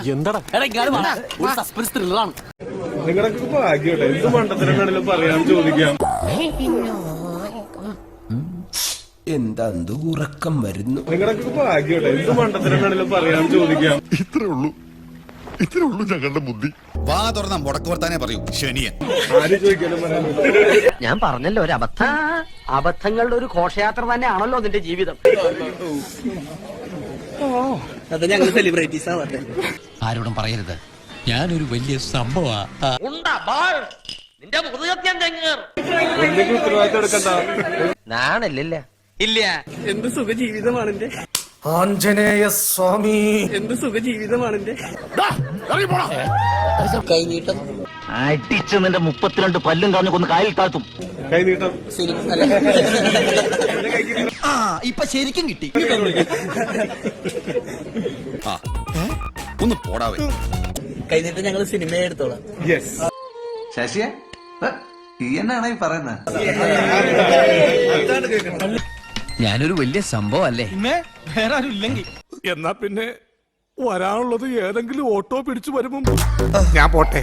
എന്താടാ ഒരു സസ്പെൻസ് ത്രില്ലറാണ്. നിങ്ങളൊക്കെ ഭാഗ്യോട്ടെ, എന്ത് മണ്ടത്തരം വേണേലും പറയാൻ ചോദിക്കാം. എന്താ ഉറക്കം വരുന്നു. നിങ്ങളൊക്കെ ഭാഗ്യോട്ടെ, എന്ത് മണ്ടത്തരം വേണേലും പറയാൻ ചോദിക്കാം. ഇത്രേ ഉള്ളൂ ഞങ്ങളുടെ ബുദ്ധി. വാ തുറന്ന മുടക്ക് വർത്താനേ പറയൂ ശനിയൻ. ആര് ചോദിക്കാനും പറയാൻ. ഞാൻ പറഞ്ഞല്ലോ ഒരു അബദ്ധം. അബദ്ധങ്ങളുടെ ഒരു ഘോഷയാത്ര തന്നെയാണല്ലോ നിന്റെ ജീവിതം. അത് ഞങ്ങൾ സെലിബ്രിറ്റീസ് ആവട്ടെ. ആരോടും പറയരുത്, ഞാനൊരു വലിയ സംഭവാ. നിന്റെ മുതുകത്യം എന്തെങ്കിലും ഉത്തരവാദിത്തം എടുക്കണ്ട. നാണല്ലേ? ഇല്ല. എന്ത് സുഖ ജീവിതമാണ് എന്റെ. ആഞ്ജനേയ സ്വാമി. എന്ത് സുഖ ജീവിതമാണ് എന്റെ. കൈനീട്ടം അടിച്ച് നിന്റെ 32 പല്ലും കളഞ്ഞു കൊന്ന് കായൽ താഴ്ത്തും. കൈനീട്ടം. ഇപ്പൊ ശരിക്കും കിട്ടി. ഒന്ന് പോടാവേ. കൈനീട്ടം ഞങ്ങൾ സിനിമ എടുത്തോളാം. യെസ്. ശശിയെ ഈ എന്നാണ് ഈ പറയുന്നത്? ഞാനൊരു വലിയ സംഭവം അല്ലേ? എന്നാ പിന്നെ വരാനുള്ളത് ഏതെങ്കിലും ഓട്ടോ പിടിച്ചു വരുമ്പോ ഞാൻ പോട്ടെ.